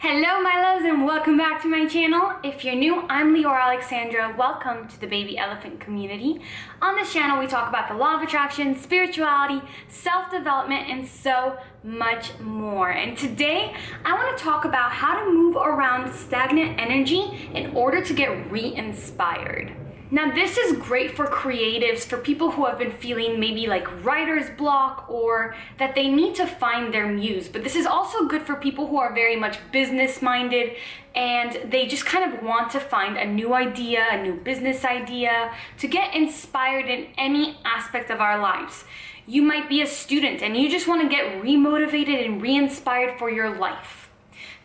Hello my loves and welcome back to my channel. If you're new, I'm Leeor Alexandra. Welcome to the Baby Elephant community. On this channel we talk about the law of attraction, spirituality, self-development, and so much more. And today I want to talk about how to move around stagnant energy in order to get re-inspired. Now this is great for creatives, for people who have been feeling maybe like writer's block or that they need to find their muse. But this is also good for people who are very much business minded and they just kind of want to find a new idea, a new business idea, to get inspired in any aspect of our lives. You might be a student and you just want to get remotivated and re-inspired for your life.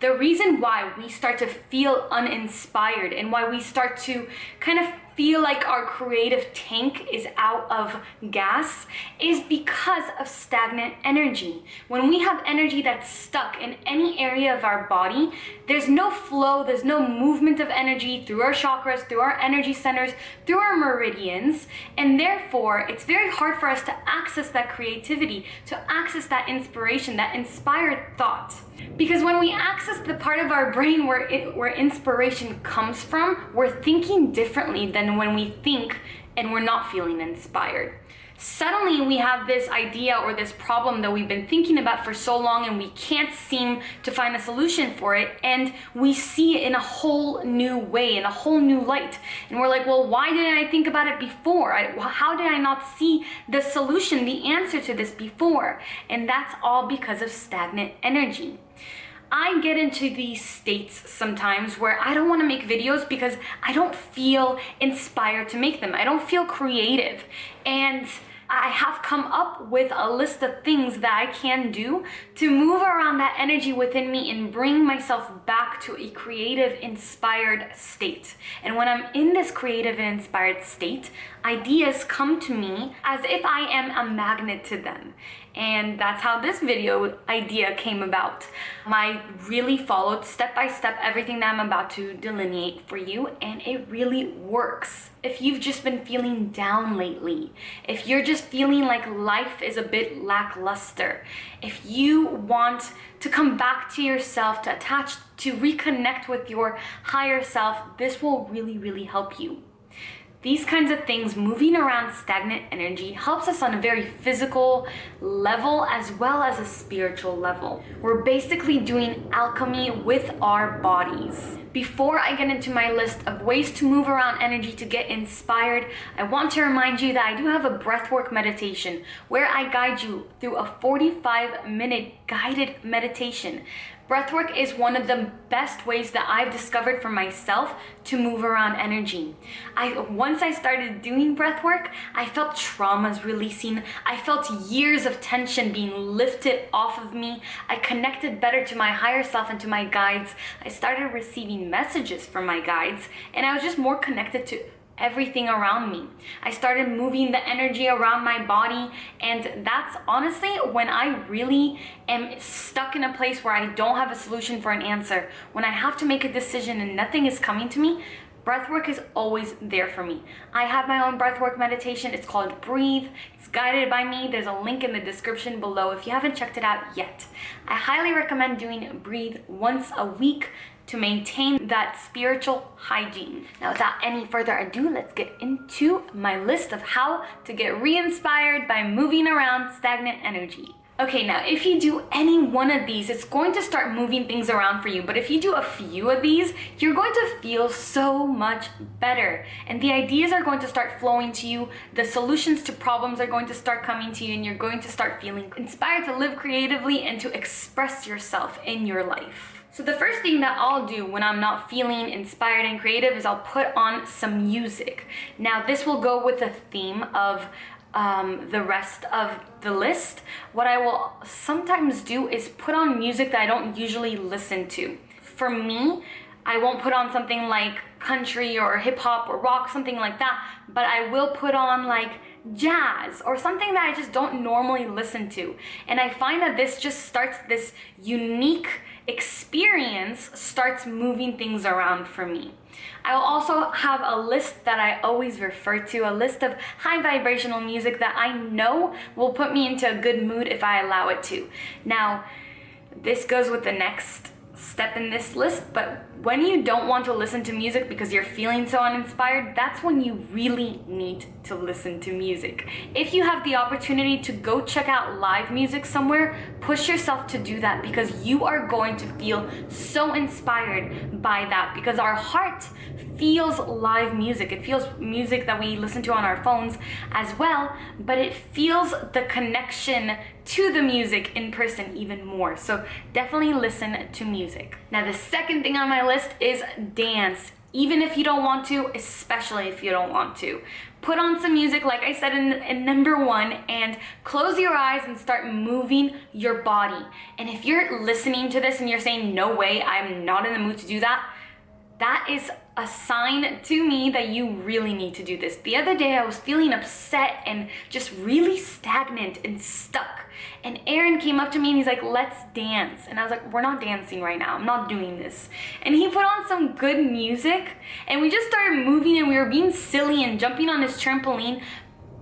The reason why we start to feel uninspired and why we start to kind of feel like our creative tank is out of gas is because of stagnant energy. When we have energy that's stuck in any area of our body, there's no flow, there's no movement of energy through our chakras, through our energy centers, through our meridians, and therefore it's very hard for us to access that creativity, to access that inspiration, that inspired thought. Because when we access the part of our brain where inspiration comes from, we're thinking differently than when we think and we're not feeling inspired. Suddenly we have this idea or this problem that we've been thinking about for so long and we can't seem to find a solution for it, and we see it in a whole new way, in a whole new light, and we're like, well, why didn't I think about it before? How did I not see the solution, the answer to this before? And that's all because of stagnant energy. I get into these states sometimes where I don't want to make videos because I don't feel inspired to make them. I don't feel creative. And I have come up with a list of things that I can do to move around that energy within me and bring myself back to a creative, inspired state. And when I'm in this creative and inspired state, ideas come to me as if I am a magnet to them. And that's how this video idea came about. I really followed step by step everything that I'm about to delineate for you, and it really works. If you've just been feeling down lately, if you're just feeling like life is a bit lackluster, if you want to come back to yourself, to attach, to reconnect with your higher self, this will really help you. These kinds of things, moving around stagnant energy, helps us on a very physical level as well as a spiritual level. We're basically doing alchemy with our bodies. Before I get into my list of ways to move around energy to get inspired, I want to remind you that I do have a breathwork meditation where I guide you through a 45-minute guided meditation. Breathwork is one of the best ways that I've discovered for myself to move around energy. Once I started doing breathwork, I felt traumas releasing. I felt years of tension being lifted off of me. I connected better to my higher self and to my guides. I started receiving messages from my guides, and I was just more connected to everything around me. I started moving the energy around my body, and that's honestly when I really am stuck in a place where I don't have a solution for an answer. When I have to make a decision and nothing is coming to me, breathwork is always there for me. I have my own breathwork meditation. It's called Breathe. It's guided by me. There's a link in the description below if you haven't checked it out yet. I highly recommend doing Breathe once a week to maintain that spiritual hygiene. Now, without any further ado, let's get into my list of how to get re-inspired by moving around stagnant energy. Okay, now if you do any one of these, it's going to start moving things around for you. But if you do a few of these, you're going to feel so much better. And the ideas are going to start flowing to you. The solutions to problems are going to start coming to you, and you're going to start feeling inspired to live creatively and to express yourself in your life. So the first thing that I'll do when I'm not feeling inspired and creative is I'll put on some music. Now this will go with the theme of the rest of the list. What I will sometimes do is put on music that I don't usually listen to. For me, I won't put on something like country or hip hop or rock, something like that, but I will put on like jazz or something that I just don't normally listen to. And I find that this just starts this unique experience, starts moving things around for me. I will also have a list that I always refer to, a list of high vibrational music that I know will put me into a good mood if I allow it to. Now, this goes with the next step in this list, but when you don't want to listen to music because you're feeling so uninspired, that's when you really need to listen to music. If you have the opportunity to go check out live music somewhere, push yourself to do that, because you are going to feel so inspired by that, because our heart feels live music. It feels music that we listen to on our phones as well, but it feels the connection to the music in person even more. So definitely listen to music. Now, the second thing on my list is dance. Even if you don't want to, especially if you don't want to. Put on some music, like I said in number 1, and close your eyes and start moving your body. And if you're listening to this and you're saying, no way, I'm not in the mood to do that, that is a sign to me that you really need to do this. The other day I was feeling upset and just really stagnant and stuck. And Aaron came up to me and he's like, let's dance. And I was like, we're not dancing right now. I'm not doing this. And he put on some good music and we just started moving, and we were being silly and jumping on his trampoline.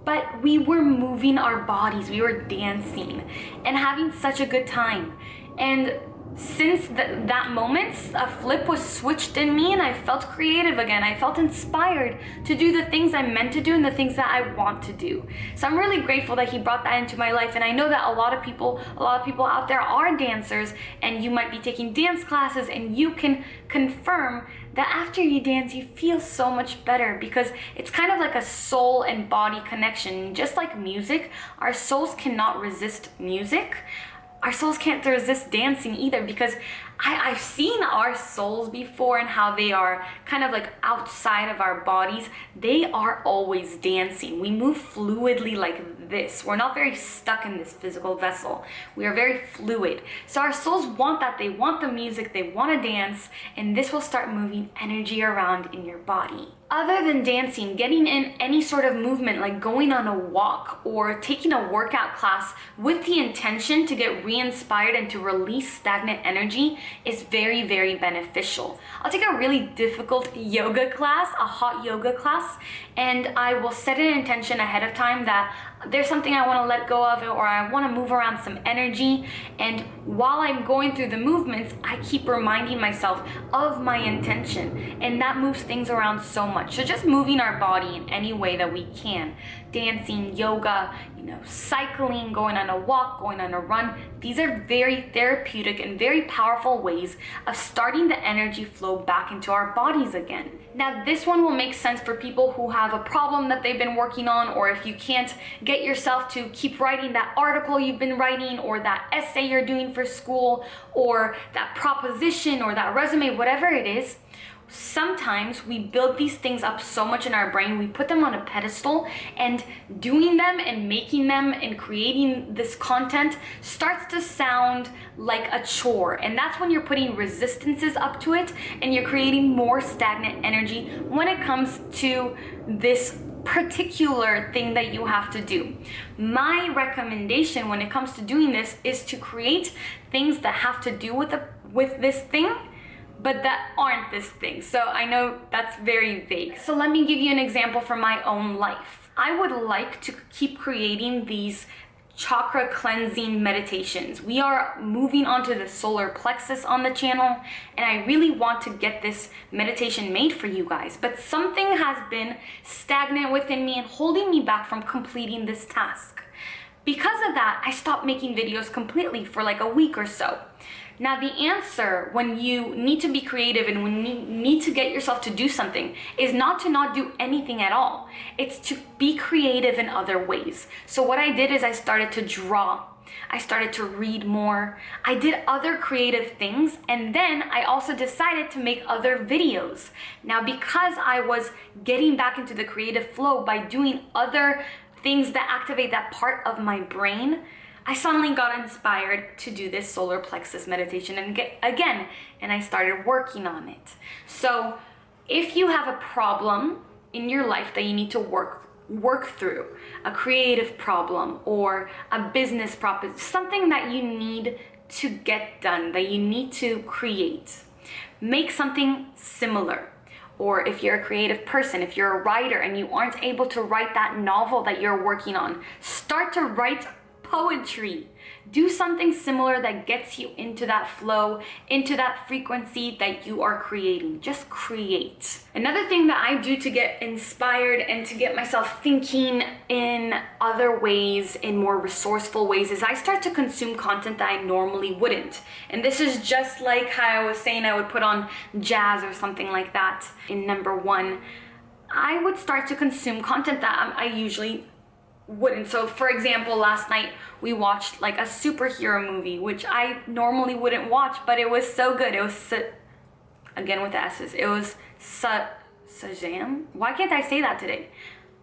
But we were moving our bodies. We were dancing and having such a good time. And since that moment, a flip was switched in me and I felt creative again. I felt inspired to do the things I meant to do and the things that I want to do. So I'm really grateful that he brought that into my life. And I know that a lot of people out there are dancers, and you might be taking dance classes, and you can confirm that after you dance, you feel so much better, because it's kind of like a soul and body connection. Just like music, our souls cannot resist music. Our souls can't resist dancing either, because I've seen our souls before and how they are kind of like outside of our bodies. They are always dancing. We move fluidly like this. We're not very stuck in this physical vessel. We are very fluid. So our souls want that. They want the music. They want to dance. And this will start moving energy around in your body. Other than dancing, getting in any sort of movement, like going on a walk or taking a workout class with the intention to get re-inspired and to release stagnant energy, is very, very beneficial. I'll take a really difficult yoga class, a hot yoga class, and I will set an intention ahead of time that there's something I want to let go of, or I want to move around some energy. And while I'm going through the movements, I keep reminding myself of my intention, and that moves things around so much. So just moving our body in any way that we can, dancing, yoga, cycling, going on a walk, going on a run, these are very therapeutic and very powerful ways of starting the energy flow back into our bodies again. Now, this one will make sense for people who have a problem that they've been working on, or if you can't get yourself to keep writing that article you've been writing, or that essay you're doing for school, or that proposition, or that resume, whatever it is. Sometimes we build these things up so much in our brain, we put them on a pedestal, and doing them and making them and creating this content starts to sound like a chore. And that's when you're putting resistances up to it, and you're creating more stagnant energy when it comes to this particular thing that you have to do. My recommendation when it comes to doing this is to create things that have to do with this thing, but that aren't this thing. So I know that's very vague. So let me give you an example from my own life. I would like to keep creating these chakra cleansing meditations. We are moving onto the solar plexus on the channel, and I really want to get this meditation made for you guys, but something has been stagnant within me and holding me back from completing this task. Because of that, I stopped making videos completely for like a week or so. Now, the answer when you need to be creative and when you need to get yourself to do something is not to not do anything at all. It's to be creative in other ways. So what I did is I started to draw. I started to read more. I did other creative things, and then I also decided to make other videos. Now, because I was getting back into the creative flow by doing other things that activate that part of my brain, I suddenly got inspired to do this solar plexus meditation and I started working on it. So if you have a problem in your life that you need to work through, a creative problem or a business problem, something that you need to get done, that you need to create, make something similar. Or if you're a creative person, if you're a writer and you aren't able to write that novel that you're working on, start to write poetry. do something similar that gets you into that flow, into that frequency that you are creating. Just create. Another thing that I do to get inspired and to get myself thinking in other ways, in more resourceful ways, is I start to consume content that I normally wouldn't. And this is just like how I was saying I would put on jazz or something like that in number 1. I would start to consume content that I usually wouldn't. So for example, last night we watched like a superhero movie, which I normally wouldn't watch, but it was so good. It was again with the S's. It was Shazam? Why can't I say that today?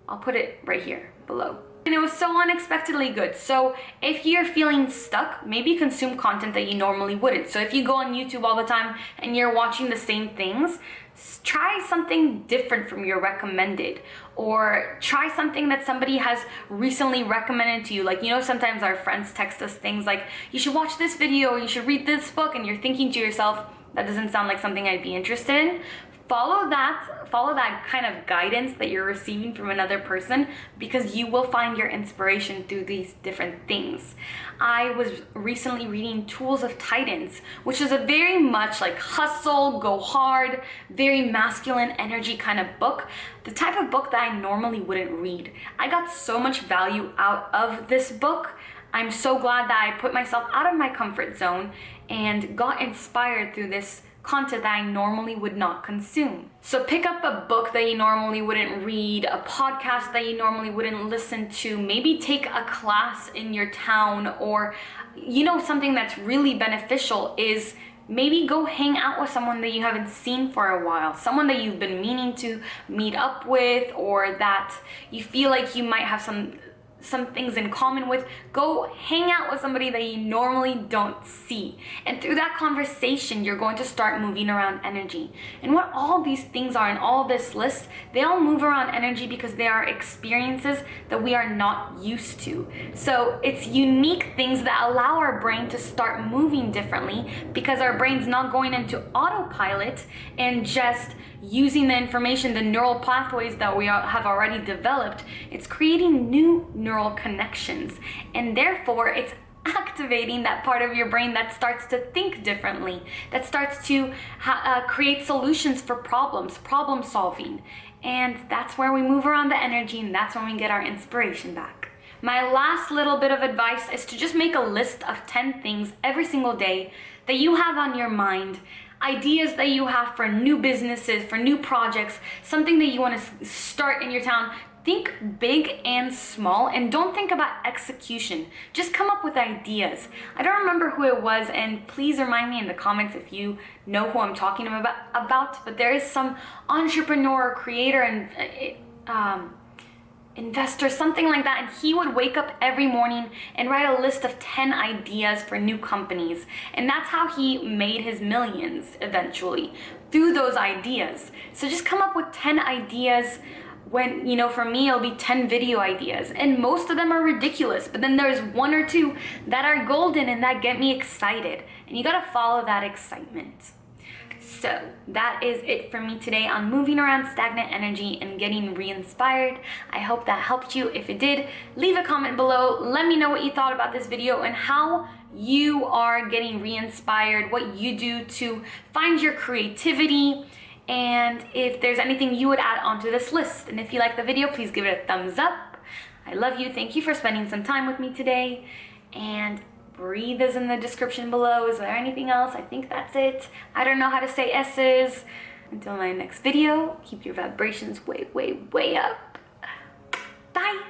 I'll put it right here below. And it was so unexpectedly good. So if you're feeling stuck, maybe consume content that you normally wouldn't. So if you go on YouTube all the time and you're watching the same things, try something different from your recommended, or try something that somebody has recently recommended to you. Like, you know, sometimes our friends text us things like, you should watch this video, or you should read this book, and you're thinking to yourself, that doesn't sound like something I'd be interested in. Follow that kind of guidance that you're receiving from another person, because you will find your inspiration through these different things. I was recently reading Tools of Titans, which is a very much like hustle, go hard, very masculine energy kind of book. The type of book that I normally wouldn't read. I got so much value out of this book. I'm so glad that I put myself out of my comfort zone and got inspired through this content that I normally would not consume. So pick up a book that you normally wouldn't read, a podcast that you normally wouldn't listen to, maybe take a class in your town, or, you know, something that's really beneficial is maybe go hang out with someone that you haven't seen for a while, someone that you've been meaning to meet up with, or that you feel like you might have some things in common with. Go hang out with somebody that you normally don't see, and through that conversation you're going to start moving around energy. And what all these things are in all this list, they all move around energy because they are experiences that we are not used to. So it's unique things that allow our brain to start moving differently, because our brain's not going into autopilot and just using the information, the neural pathways that we have already developed. It's creating new neural connections, and therefore it's activating that part of your brain that starts to think differently, that starts to create solutions for problems, problem solving. And that's where we move around the energy, and that's when we get our inspiration back. My last little bit of advice is to just make a list of 10 things every single day that you have on your mind, ideas that you have for new businesses, for new projects, something that you want to start in your town. Think big and small, and don't think about execution. Just come up with ideas. I don't remember who it was, and please remind me in the comments if you know who I'm talking about, but there is some entrepreneur, creator, and investor, something like that, and he would wake up every morning and write a list of 10 ideas for new companies, and that's how he made his millions eventually, through those ideas. So just come up with 10 ideas. When, you know, for me it'll be 10 video ideas, and most of them are ridiculous, but then there's 1 or 2 that are golden and that get me excited, and you gotta follow that excitement. So that is it for me today on moving around stagnant energy and getting re-inspired. I hope that helped you. If it did, leave a comment below. Let me know what you thought about this video and how you are getting re-inspired, what you do to find your creativity, and if there's anything you would add onto this list. And if you like the video, please give it a thumbs up. I love you. Thank you for spending some time with me today. And breathe is in the description below. Is there anything else? I think that's it. I don't know how to say S's. Until my next video, keep your vibrations way, way, way up. Bye.